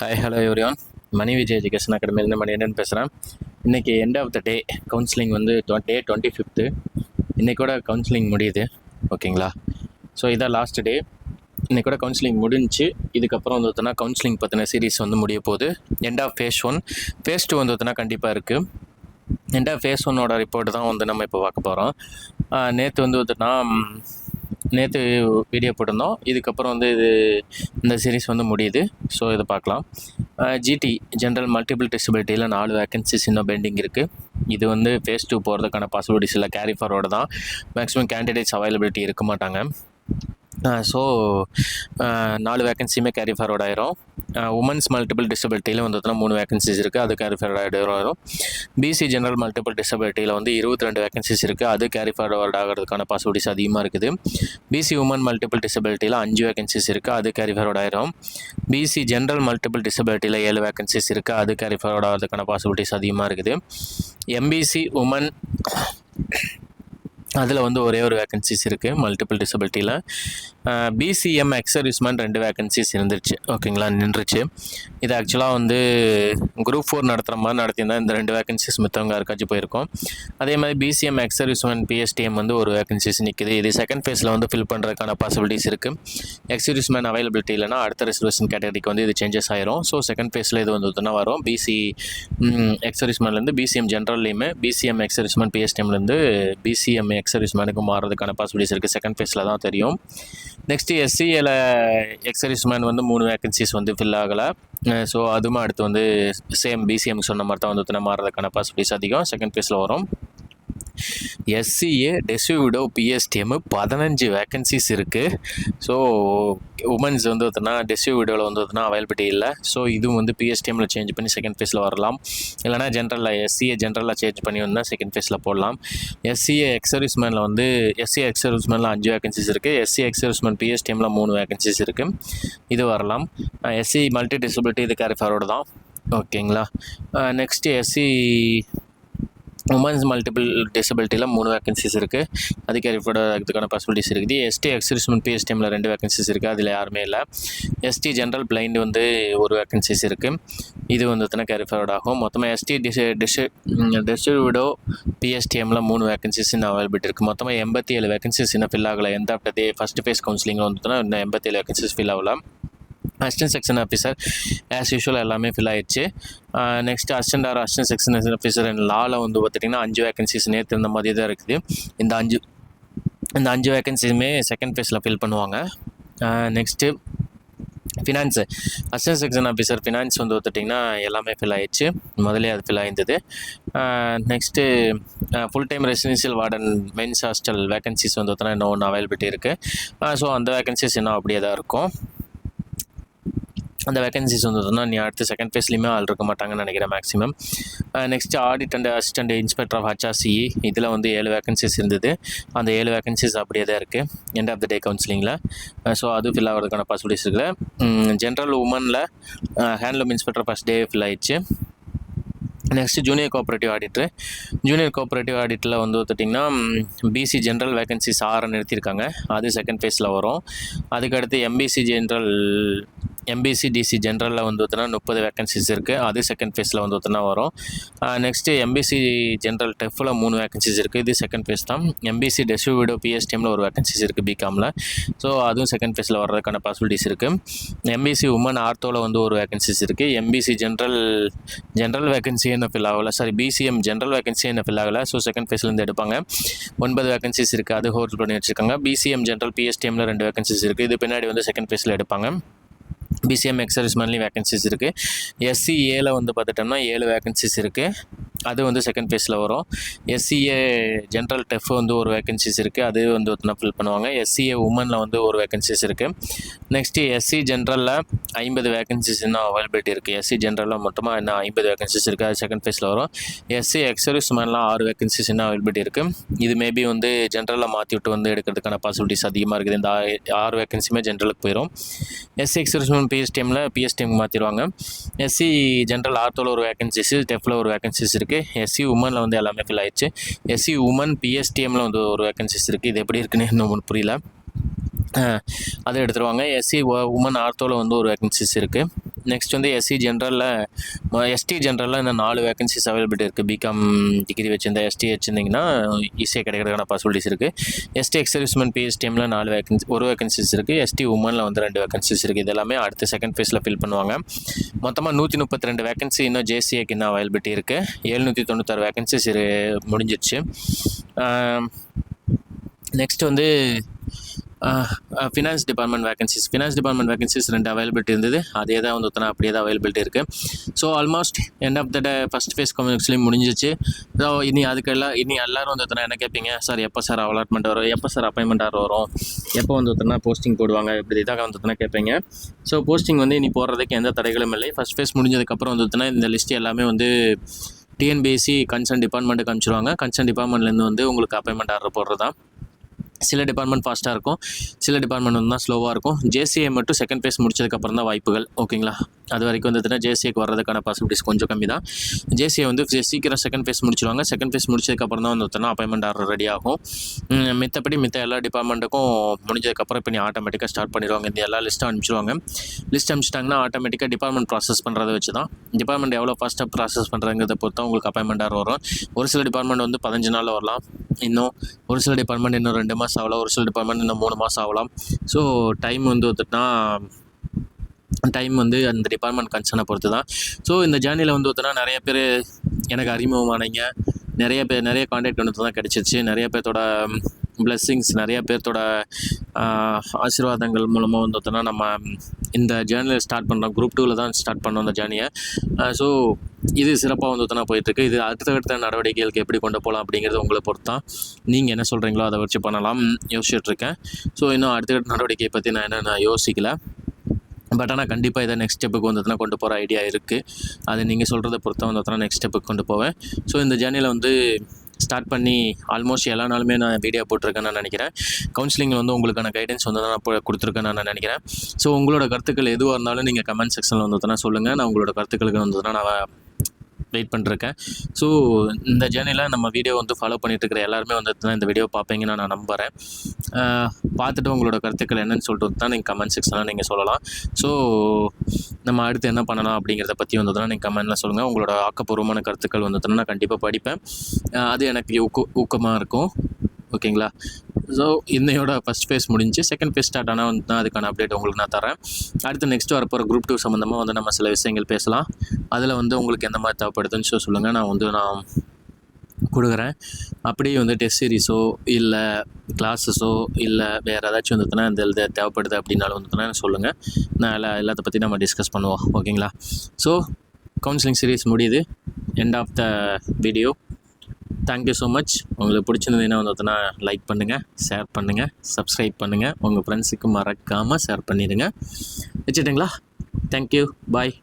Hi hello everyone. Mani Vijay education அகாடமிலேருந்து மணிகண்டன் பேசுகிறேன். இன்றைக்கி end of the day counselling வந்து டே 25. இன்றைக்கூட கவுன்சிலிங் முடியுது. ஓகேங்களா? ஸோ இதான் லாஸ்ட் டே. இன்றைக்கூட கவுன்சிலிங் முடிஞ்சு இதுக்கப்புறம் வந்து பார்த்தோன்னா கவுன்சிலிங் பற்றின சீரீஸ் வந்து முடிய போகுது. End of face 1. ஃபேஸ் 2 வந்து பார்த்தோன்னா கண்டிப்பாக இருக்குது. எண்ட் ஆஃப் ஃபேஸ் 1ஓட ரிப்போர்ட் தான் வந்து நம்ம இப்போ பார்க்க போகிறோம். நேற்று வந்து பார்த்தோன்னா நேற்று வீடியோ போட்டிருந்தோம். இதுக்கப்புறம் வந்து இந்த சீரீஸ் வந்து முடியுது. ஸோ இதை பார்க்கலாம். ஜிடி ஜென்ரல் மல்டிபிள் டிசபிலிட்டியில் 4 வேக்கன்சிஸ் இன்னும் பெண்டிங் இருக்குது. இது வந்து ஃபேஸ் 2 போகிறதுக்கான பாசிபிலிட்டிஸ் இல்லை, கேரி ஃபார்வர்டு தான். மேக்ஸிமம் கேண்டிடேட்ஸ் அவைலபிலிட்டி இருக்க மாட்டாங்க. ஸோ 4 வேக்கன்சியுமே கேரி ஃபார்வர்ட் ஆயிரும். உமன்ஸ் மல்டிபிள் டிசபிலிட்டியில் வந்து 3 வேக்கன்சிஸ் இருக்குது, அது கேரி ஃபார்வர்ட் ஆகிடும். பிசி ஜெனரல் மல்டிபிள் டிசபிலிட்டியில் வந்து 22 வேக்கன்சிஸ் இருக்குது, அது கேரி ஃபார்வர்ட் ஆகிறதுக்கான பாசிபிலிட்டிஸ் அதிகமாக இருக்குது. பிசி உமன் மல்டிபிள் டிசபிலிட்டியில் 5 வேக்கன்சிஸ் இருக்குது, அது கேரி ஃபார்வர்ட் ஆயிரும். பிசி ஜென்ரல் மல்டிபிள் டிசபிலிட்டியில் 7 வேக்கன்சிஸ் இருக்குது, அது கேரி ஃபார்வர்ட் ஆகிறதுக்கான பாசிபிலிட்டிஸ் அதிகமாக இருக்குது. எம்பிசி உமன் அதில் வந்து ஒரே ஒரு வேக்கன்சிஸ் இருக்குது மல்டிபிள் டிசபிலிட்டியில். பிசிஎம் எக்ஸர்விஸ்மெண்ட் 2 வேக்கன்சிஸ் இருந்துருச்சு. ஓகேங்களா, நின்றுச்சு. இது ஆக்சுவலாக வந்து குரூப் 4 நடத்துகிற மாதிரி நடத்தியிருந்தால் இந்த 2 வேக்கன்சிஸ் மித்தவங்க யாருக்காச்சும் போயிருக்கோம். அதே மாதிரி பிசிஎம் எக்ஸர்விஸ்மெண்ட் பிஎஸ்டிஎம் வந்து ஒரு வேக்கன்சிஸ் நிற்குது. இது செகண்ட் ஃபேஸில் வந்து ஃபில் பண்ணுறதுக்கான பாசிபிலிட்டிஸ் இருக்குது. எக்ஸர்விஸ்மெண்ட் அவைலபிலிட்டி இல்லைனா அடுத்த ரிசர்வேஷன் கேட்டகரிக்கு வந்து இது சேஞ்சஸ் ஆயிரும். ஸோ செகண்ட் ஃபேஸில் இது வந்து வரும். பிசி எக்ஸர்விஸ்மெண்ட்லேருந்து பிசிஎம் ஜென்ரல்லையுமே, பிசிஎம் எக்ஸர்விஸ்மெண்ட் பிஎஸ்டிஎம்லேருந்து பிசிஎம் எக்ஸர்விஸ்மெண்ட்டுக்கு மாறதுக்கான பாசிபிலிட்டிஸ் இருக்குது. செகண்ட் ஃபேஸில் தான் தெரியும். நெக்ஸ்ட்டு எஸ்சிஏல எக்ஸர்விஸ்மெண்ட் வந்து 3 வேக்கன்சிஸ் வந்து ஃபில் ஆகலை. ஸோ அதுவுமே அடுத்து வந்து சேம் பிசிஎம் சொன்ன மாதிரி தான் வந்து மாறதுக்கான பாசிபிலிட்டிஸ் அதிகம். செகண்ட் ஃபேஸில் வரும். எஸ்சிஏ டெசிவிடோ பிஎஸ்டிஎம் 15 வேக்கன்சிஸ் இருக்குது. ஸோ உமன்ஸ் வந்து டெசிவிடோவில் வந்து அவைலபிலிட்டி இல்லை. ஸோ இதுவும் வந்து பிஎஸ்டிஎம்மில் சேஞ்ச் பண்ணி செகண்ட் ஃபேஸில் வரலாம். இல்லைனா ஜென்ரலில் எஸ்சிஏ ஜென்ரலில் சேஞ்ச் பண்ணி வந்தால் செகண்ட் ஃபேஸில் போடலாம். எஸ்சிஏ எக்ஸர்விஸ்மெண்ட்டில் வந்து எஸ்சிஏ எக்ஸர்விஸ்மெண்ட்டில் 5 வேக்கன்சிஸ் இருக்குது. எஸ்சி எக்ஸர்விஸ்மெண்ட் பிஎஸ்டிஎம்மில் 3 வேக்கன்சிஸ் இருக்குது. இது வரலாம். எஸ்சி மல்டி டிசபிலிட்டி இது கேரி ஃபார்வர்டு தான். ஓகேங்களா. நெக்ஸ்ட்டு எஸ்சி உமன்ஸ் மல்டிபிள் டிசபிலிட்டியில் 3 வேக்கன்சிஸ் இருக்குது, அது கேரி ஃபார்வர்ட் ஆகிறதுக்கான பாசிபிலிட்டிஸ் இருக்குது. எஸ்டி எக்ஸர்விஸ்மெண்ட் பிஎஸ்டிஎம்மில் 2 வேக்கன்சிஸ் இருக்குது, அதில் யாருமே இல்லை. எஸ்டி ஜென்ரல் பிளைண்ட் வந்து 1 வேக்கன்சிஸ் இருக்குது, இது வந்து கேரி ஃபார்வர்ட் ஆகும். மொத்தமாக எஸ்டி டிஸ்ட்ரிபியூடோ பிஎஸ்டிஎம்மில் 3 வேக்கன்சிஸ் இன்னும் அவைலபிலிட்டி இருக்குது. மொத்தமாக 87 வேக்கன்சிஸ் இன்னும் ஃபில் ஆகலை. எந்த ஆஃப்டர் ஃபஸ்ட் ஃபேஸ் கவுன்சிலிங்கில் வந்து இன்னும் 87 வேக்கன்சிஸ் ஃபில் ஆகலாம். Assistant section officer as usual எல்லாமே ஃபில் ஆகிடுச்சு. நெக்ஸ்ட் அசிஸ்டன்ட் செக்ஷன் ஆஃபீஸர் லாவில் வந்து பார்த்திங்கன்னா 5 வேக்கன்சிஸ் நேற்று இந்த மாதிரி தான் இருக்குது. இந்த 5 வேக்கன்சிஸுமே செகண்ட் ஃபேஸில் ஃபில் பண்ணுவாங்க. Next finance assistant section officer finance வந்து பார்த்திங்கன்னா எல்லாமே ஃபில் ஆகிடுச்சு, முதலே அது ஃபில் ஆகிருந்தது. Next full time residential warden men's hostel vacancies வந்து இன்னும் ஒன்று அவைலபிலிட்டி இருக்குது. ஸோ அந்த வேக்கன்சிஸ் இன்னும் அப்படியே தான் இருக்கும். அந்த வேக்கன்சிஸ் வந்து நீ அடுத்த செகண்ட் ஃபேஸ்லேயுமே ஆள் இருக்க மாட்டாங்கன்னு நினைக்கிறேன் maximum. Next audit and assistant inspector of HRCE இதில் வந்து 7 வேக்கன்சிஸ் இருந்தது. அந்த 7 வேக்கன்சிஸ் அப்படியே தான் இருக்குது எண்ட் ஆஃப் த டே கவுன்சிலிங்கில். ஸோ அது ஃபில் ஆகிறதுக்கான பாசிபிலிட்டிஸ் இருக்குது. ஜென்ரல் உமனில் handloom inspector first day fill ஆகிடுச்சு. நெக்ஸ்ட்டு ஜூனியர் கோஆப்ரேட்டிவ் ஆடிட்டில் வந்து பார்த்திங்கன்னா பிசி ஜென்ரல் வேக்கன்சிஸ் 6 நிறுத்தியிருக்காங்க, அது செகண்ட் ஃபேஸில் வரும். அதுக்கடுத்து எம்பிசி டிசி ஜென்ரலில் வந்து 30 வேக்கன்சிஸ் இருக்குது, அது செகண்ட் ஃபேஸில் வந்து வரும். நெக்ஸ்ட்டு எம்பிசி ஜென்ரல் டெஃப்பில் 3 வேக்கன்சிஸ் இருக்குது, இது செகண்ட் ஃபேஸ் தான். எம்பிசி டெசிவிடோ பிஎஸ்டிஎம்மில் 1 வேக்கன்சிஸ் இருக்குது பிகாமில். ஸோ அதுவும் செகண்ட் ஃபேஸில் வர்றதுக்கான பாசிபிலிட்டிஸ் இருக்குது. எம்பிசி உமன் ஆர்த்தோவில் வந்து 1 வேக்கன்சிஸ் இருக்குது. எம்பிசி ஜென்ரல் வேக்கன்சி என்ன ஃபில் ஆகலை, பிசிஎம் ஜென்ரல் வேக்கன்சி என்ன ஃபில் ஆகலை. ஸோ செகண்ட் ஃபேஸ்லேருந்து எடுப்பாங்க. 9 வேக்கன்சிஸ் இருக்குது, அது ஹோல்ட் பண்ணி வச்சுருக்காங்க. பிசிஎம் ஜென்ரல் பிஎஸ்டிஎம்மில் 2 வேக்கன்சிஸ் இருக்குது, இது பின்னாடி வந்து செகண்ட் ஃபேஸில் எடுப்பாங்க. பிசிஎம் எக்ஸர்விஸ்மெண்ட்லேயும் வேக்கன்சிஸ் இருக்குது. எஸ்சிஏல வந்து பார்த்துட்டோம்னா 7 வேக்கன்சிஸ் இருக்குது, அது வந்து செகண்ட் ஃபேஸில் வரும். எஸ்சிஏ ஜென்ரல் டெஃப் வந்து 1 வேக்கன்சிஸ் இருக்குது, அது வந்து ஃபில் பண்ணுவாங்க. எஸ்சிஏ உமனில் வந்து 1 வேக்கன்சிஸ் இருக்குது. நெக்ஸ்ட்டு எஸ்சி ஜென்ரலில் 50 வேக்கன்சிஸ் இன்னும் அவைலபிலிட்டி இருக்குது. எஸ்சி ஜென்ரலில் மொத்தமாக இன்னும் 50 வேக்கன்சிஸ் இருக்குது, அது செகண்ட் ஃபேஸில் வரும். எஸ்சி எக்ஸர்விஸ்மெண்ட்லாம் 6 வேக்கன்சிஸ் இன்னும் அவைலபிலிட்டி இருக்குது. இது மேபி வந்து ஜென்ரலில் மாற்றி விட்டு வந்து எடுக்கிறதுக்கான பாசிபிலிட்டிஸ் அதிகமாக இருக்குது. இந்த 6 வேக்கன்சியுமே ஜென்ரலுக்கு போயிடும். எஸ்சி எக்ஸர்விஸ்மெண்ட் பிஎஸ்டிஎம் மாற்றிடுவாங்க. எஸ்சி ஜென்ரல் ஆர்த்தோவில் 1 வேக்கன்சிஸ், டெஃப்பில் 1 வேக்கன்சிஸ் இருக்குது. எஸ்சி உமனில் வந்து எல்லாமே ஃபில் ஆயிடுச்சு. எஸ்சி உமன் பிஎஸ்டிஎம்மில் வந்து 1 வேக்கன்சிஸ் இருக்குது, இது எப்படி இருக்குன்னு இன்னும் புரியல. அதை எடுத்துருவாங்க. எஸ்சி உமன் ஆர்த்தோவில் வந்து 1 வேக்கன்சிஸ் இருக்குது. நெக்ஸ்ட் வந்து எஸ்டி ஜென்ரலில் இந்த 4 வேகன்சிஸ் அவைலபிலிட்டி இருக்குது. பிகாம் டிகிரி வச்சிருந்தா எஸ்டி வச்சுருந்தீங்கன்னா ஈஸியாக கிடைக்கிறதுக்கான பாசிபிலிட்டிஸ் இருக்குது. எஸ்டி எக்ஸர்விஸ்மெண்ட் பிஎஸ்டிஎம்மில் 4 1 வேகன்சிஸ் இருக்குது. எஸ்டி உமனில் வந்து 2 வேகன்சிஸ் இருக்குது. இது எல்லாமே அடுத்த செகண்ட் ஃபேஸில் ஃபில் பண்ணுவாங்க. மொத்தமாக 132 வேகன்சி இன்னும் ஜேசிஏக்கு இன்னும் அவைலபிலிட்டி இருக்குது. 796 வேகன்சிஸ் முடிஞ்சிருச்சு. நெக்ஸ்ட் வந்து ஃபினான்ஸ் டிபார்ட்மெண்ட் வேகன்சிஸ் 2 அவைலபிலிட்டி இருந்தது. அதே தான் வந்து அப்படியே தான் அவைலபிலிட்டி இருக்குது. So almost end of the first phase கம்யூனிக்ஸ்லேயும் முடிஞ்சிச்சு. ஸோ இனி எல்லோரும் வந்து என்ன கேட்பீங்க, சார் எப்போ சார் அலாட்மெண்ட் வரும், எப்போ சார் அப்பாயின்மெண்ட் ஆர்டர் வரும், எப்போ வந்து போஸ்டிங் போடுவாங்க, இப்படி இதாக வந்து கேட்பீங்க. ஸோ போஸ்டிங் வந்து இனி போடுறதுக்கு எந்த தடைகளும் இல்லை. ஃபஸ்ட் ஃபேஸ் முடிஞ்சதுக்கப்புறம் வந்து இந்த லிஸ்ட் எல்லாமே வந்து டிஎன்பிஎஸ்சி கன்சர்ன் டிபார்ட்மெண்ட்டுக்கு அனுப்பிச்சிடுவாங்க. கன்சர்ன் டிபார்ட்மெண்ட்லேருந்து வந்து உங்களுக்கு அப்பாயின்மெண்ட் ஆர்டர் போடுறது தான். சில டிபார்ட்மெண்ட் ஃபாஸ்ட்டாக இருக்கும், சில டிபார்ட்மெண்ட் வந்து தான் ஸ்லோவாக இருக்கும். ஜேசிஏ மட்டும் செகண்ட் ஃபேஸ் முடிச்சதுக்கப்புறம் தான் வாய்ப்புகள். ஓகேங்களா, அது வரைக்கும் வந்துட்டுனா ஜேசிஏக்கு வர்றதுக்கான பாசிபிலிட்டிஸ் கொஞ்சம் கம்மி தான். ஜேசிஏ வந்து சீக்கிரம் செகண்ட் ஃபேஸ் முடிச்சிடுவாங்க. செகண்ட் ஃபேஸ் முடிச்சதுக்கப்புறம் தான் வந்து அப்பாயின்மெண்ட் ஆர்டர் ரெடி ஆகும். மித்த எல்லா டிபார்ட்மெண்ட்டுக்கும் முடிஞ்சதுக்கப்புறம் இப்போ ஆட்டோமேட்டிக்காக ஸ்டார்ட் பண்ணிடுவாங்க. இந்த எல்லா லிஸ்ட்டும் அனுப்பிச்சிடுவாங்க. லிஸ்ட் அனுப்பிச்சிட்டாங்கன்னா ஆட்டோமேட்டிக்காக டிபார்ட்மெண்ட் ப்ராசஸ் பண்ணுறதை வச்சு தான், டிபார்ட்மெண்ட் எவ்வளோ ஃபாஸ்ட்டாக ப்ராசஸ் பண்ணுறங்கிறத பொறுத்து உங்களுக்கு அப்பாயின்மெண்ட் ஆர்டர் வரும். ஒரு சில டிபார்ட்மெண்ட் வந்து 15 நாளில் வரலாம். இன்னும் ஒரு சில டிபார்ட்மெண்ட் இன்னும் 2 மாதம் ஆகலாம். ஒரு சில டிபார்ட்மெண்ட் இன்னும் 3 மாதம் ஆகலாம். ஸோ டைம் வந்து அந்த டிபார்ட்மெண்ட் கன்சர்னை பொறுத்து தான். ஸோ இந்த ஜேர்னியில் வந்து நிறைய பேர் எனக்கு அறிமுகமானீங்க, நிறைய கான்டாக்ட் வந்து தான் கிடச்சிருச்சு. நிறைய பேர்த்தோட பிளெஸ்ஸிங்ஸ், நிறைய பேர்த்தோட ஆசீர்வாதங்கள் மூலமாக வந்து நம்ம இந்த ஜேர்னியில் ஸ்டார்ட் பண்ணுறோம். குரூப் 2ல் தான் ஸ்டார்ட் பண்ணோம் இந்த ஜேர்னியை. ஸோ இது சிறப்பாக வந்து போயிட்டுருக்கு. இது அடுத்தடுத்த நடவடிக்கைகளுக்கு எப்படி கொண்டு போகலாம் அப்படிங்கிறது உங்களை பொறுத்து தான். நீங்கள் என்ன சொல்கிறீங்களோ அதை வச்சு பண்ணலாம் யோசிச்சுட்ருக்கேன். ஸோ இன்னும் அடுத்தடுத்த நடவடிக்கையை பற்றி நான் யோசிக்கலை. பட் ஆனால் கண்டிப்பாக இதை நெக்ஸ்ட் ஸ்டெப்புக்கு வந்து கொண்டு போகிற ஐடியா இருக்குது. அது நீங்கள் சொல்கிறத பொறுத்த வந்து நெக்ஸ்ட் ஸ்டெப்புக்கு கொண்டு போவேன். ஸோ இந்த ஜேர்னியில் வந்து ஸ்டார்ட் பண்ணி ஆல்மோஸ்ட் எல்லா நாளுமே நான் வீடியோ போட்டிருக்கேன்னு நான் நினைக்கிறேன். கவுன்சிலிங்கில் வந்து உங்களுக்கான கைடன்ஸ் வந்து நான் கொடுத்துருக்கேன்னு நான் நினைக்கிறேன். ஸோ உங்களோட கருத்துக்கள் எதுவாக இருந்தாலும் நீங்கள் கமெண்ட் செக்ஷனில் வந்து சொல்லுங்கள். நான் உங்களோட கருத்துக்களுக்கு வந்து நான் வெயிட் பண்ணிருக்கேன். ஸோ இந்த ஜேர்னியில் நம்ம வீடியோ வந்து ஃபாலோ பண்ணிட்டுருக்கிற எல்லாருமே வந்து இந்த வீடியோ பார்ப்பீங்கன்னு நான் நம்புகிறேன். பார்த்துட்டு உங்களோட கருத்துக்கள் என்னென்னு சொல்லிட்டு தான் நீங்கள் கமெண்ட் செக்ஷனில் நீங்கள் சொல்லலாம். ஸோ நம்ம அடுத்து என்ன பண்ணலாம் அப்படிங்கிறத பற்றி வந்து நீங்கள் கமெண்ட்டில் சொல்லுங்கள். உங்களோட ஆக்கப்பூர்வமான கருத்துக்கள் வந்து நான் கண்டிப்பாக படிப்பேன். அது எனக்கு ஊக்கமாக இருக்கும். ஓகேங்களா, ஸோ இன்னையோட ஃபஸ்ட் ஃபேஸ் முடிஞ்சு செகண்ட் ஃபேஸ் ஸ்டார்ட் ஆனால் வந்து அதுக்கான அப்டேட் உங்களுக்கு நான் தரேன். அடுத்து நெக்ஸ்ட் வரப்போகிற குரூப் 2 சம்மந்தமாக வந்து நம்ம சில விஷயங்கள் பேசலாம். அதில் வந்து உங்களுக்கு எந்த மாதிரி தேவைப்படுதுன்னு சொல்லுங்கள். நான் கொடுக்குறேன். அப்படியே வந்து டெஸ்ட் சீரிஸோ இல்லை கிளாஸஸோ இல்லை வேறு ஏதாச்சும் வந்துட்டுனா இந்த இது தேவைப்படுது அப்படின்னாலும் வந்துட்டுனா சொல்லுங்கள். நான் எல்லாத்த பற்றி நம்ம டிஸ்கஸ் பண்ணுவோம். ஓகேங்களா, ஸோ கவுன்சிலிங் சீரீஸ் முடியுது. End of the video. Thank you so much. உங்களுக்கு பிடிச்சிருந்ததுன்னா வந்துட்டுனா லைக் பண்ணுங்கள், ஷேர் பண்ணுங்கள், சப்ஸ்கிரைப் பண்ணுங்கள். உங்கள் ஃப்ரெண்ட்ஸுக்கு மறக்காமல் ஷேர் பண்ணிடுங்க. வச்சுட்டுங்களா? தேங்க்யூ, பாய்.